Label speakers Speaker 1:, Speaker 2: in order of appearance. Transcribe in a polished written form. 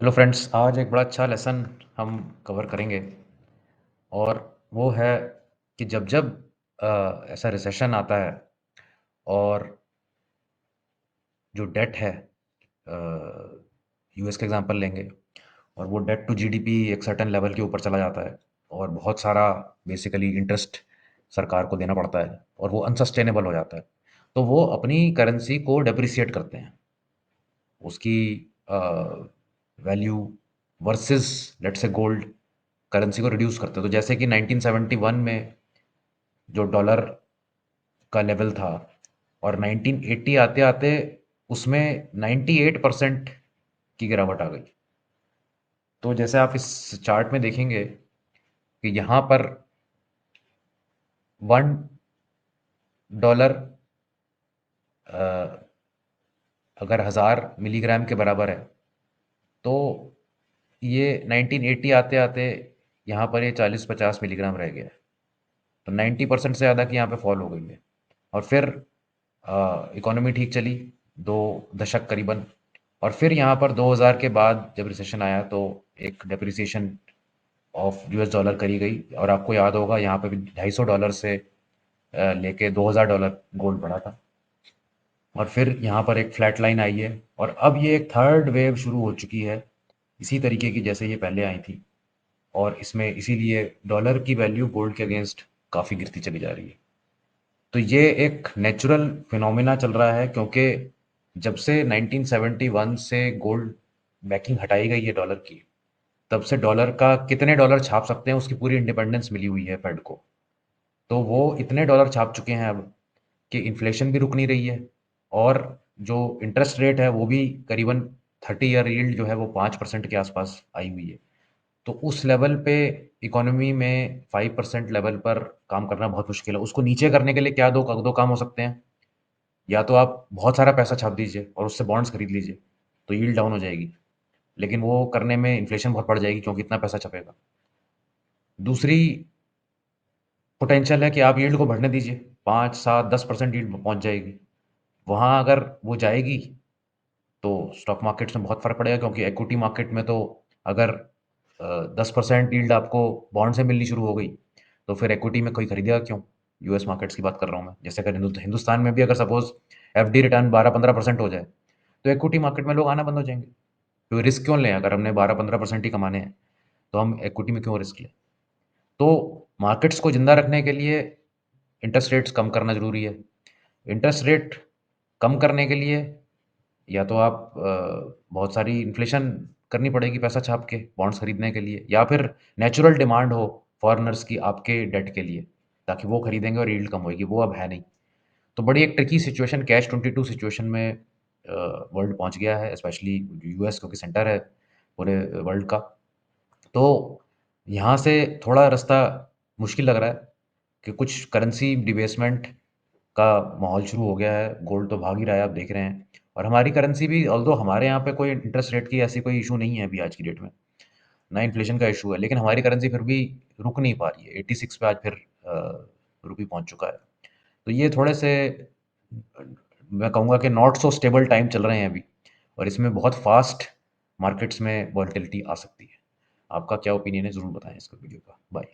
Speaker 1: Hello friends, आज एक बड़ा अच्छा लेसन हम कवर करेंगे और वो है कि जब-जब ऐसा रिसेशन आता है और जो डेट है यूएस का एग्ज़ाम्पल लेंगे और वो डेट टू जीडीपी एक सर्टेन लेवल के ऊपर चला जाता है और बहुत सारा बेसिकली इंटरेस्ट सरकार को देना पड़ता है और वो अनसस्टेनेबल हो जाता है। तो वो अपनी करेंसी को डेप्रिसिएट करते हैं। उसकी value versus let's say gold currency को रिड्यूस करते हैं। तो जैसे कि 1971 में जो डॉलर का लेवल था और 1980 आते-आते उसमें 98% की गिरावट आ गई। तो जैसे आप इस चार्ट में देखेंगे कि यहाँ पर 1 डॉलर अ, अगर 1000 मिलीग्राम के बराबर है, तो ये 1980 आते-आते यहाँ पर ये 40-50 मिलीग्राम रह गया है। तो 90% से ज़्यादा की यहाँ पे फॉल हो गई है। और फिर इकोनॉमी ठीक चली 2 दशक करीबन और फिर यहाँ पर 2000 के बाद जब रिसेशन आया तो एक डेप्रिसिएशन ऑफ यूएस डॉलर करी गई और आपको याद होगा यहाँ पे भी $250 से लेके $2000 गोल्ड बढ़ा था और फिर यहाँ पर एक फ्लैट लाइन आई है और अब ये एक थर्ड वेव शुरू हो चुकी है इसी तरीके की जैसे ये पहले आई थी और इसमें इसीलिए डॉलर की वैल्यू गोल्ड के अगेंस्ट काफ़ी गिरती चली जा रही है। तो ये एक नेचुरल फिनोमिना चल रहा है क्योंकि जब से 1971 से गोल्ड बैकिंग हटाई गई है डॉलर की, तब से डॉलर का कितने डॉलर छाप सकते हैं उसकी पूरी इंडिपेंडेंस मिली हुई है फेड को। तो वो इतने डॉलर छाप चुके हैं अब कि इन्फ्लेशन भी रुक नहीं रही है और जो इंटरेस्ट रेट है वो भी करीबन 30 ईयर यील्ड जो है वो 5% के आसपास आई हुई है। तो उस लेवल पे इकोनॉमी में 5% लेवल पर काम करना बहुत मुश्किल है। उसको नीचे करने के लिए क्या दो काम हो सकते हैं। या तो आप बहुत सारा पैसा छाप दीजिए और उससे बॉन्ड्स खरीद लीजिए, तो यील्ड डाउन हो जाएगी। लेकिन वो करने में इन्फ्लेशन बहुत बढ़ जाएगी क्योंकि इतना पैसा छपेगा। दूसरी पोटेंशियल है कि आप यील्ड को बढ़ने दीजिए, 5, 7, 10% यील्ड पहुँच जाएगी। वहाँ अगर वो जाएगी, तो स्टॉक मार्केट्स में बहुत फ़र्क पड़ेगा क्योंकि इक्विटी मार्केट में तो अगर 10% यील्ड आपको बॉन्ड से मिलनी शुरू हो गई, तो फिर इक्विटी में कोई खरीदेगा क्यों? यूएस मार्केट्स की बात कर रहा हूँ मैं। जैसे अगर हिंदुस्तान में भी अगर सपोज़ एफडी रिटर्न 12-15% हो जाए, तो इक्विटी मार्केट में लोग आना बंद हो जाएँगे। तो रिस्क क्यों लें? अगर हमने 12-15% ही कमाने हैं, तो हम इक्विटी में क्यों रिस्क लें? तो मार्केट्स को ज़िंदा रखने के लिए इंटरेस्ट रेट्स कम करना ज़रूरी है। इंटरेस्ट रेट कम करने के लिए या तो आप बहुत सारी इन्फ्लेशन करनी पड़ेगी पैसा छाप के बॉन्ड्स खरीदने के लिए या फिर नेचुरल डिमांड हो फॉरेनर्स की आपके डेट के लिए, ताकि वो खरीदेंगे और यील्ड कम होएगी, वो अब है नहीं। तो बड़ी एक ट्रिकी सिचुएशन कैच 22 सिचुएशन में वर्ल्ड पहुँच गया है, स्पेशली यूएस क्योंकि सेंटर है पूरे वर्ल्ड का। तो यहाँ से थोड़ा रास्ता मुश्किल लग रहा है कि कुछ करेंसी डिबेसमेंट का माहौल शुरू हो गया है, गोल्ड तो भाग ही रहा है आप देख रहे हैं। और हमारी करेंसी भी ऑल्दो हमारे यहाँ पे कोई इंटरेस्ट रेट की ऐसी कोई इश्यू नहीं है अभी आज की डेट में, ना इन्फ्लेशन का इश्यू है, लेकिन हमारी करेंसी फिर भी रुक नहीं पा रही है, 86 पे आज फिर रुपी पहुँच चुका है। तो ये थोड़े से मैं कहूँगा कि नॉट सो स्टेबल टाइम चल रहे हैं अभी और इसमें बहुत फ़ास्ट मार्केट्स में वोलेटिलिटी आ सकती है। आपका क्या ओपिनियन है ज़रूर बताएँ इस वीडियो का। बाय।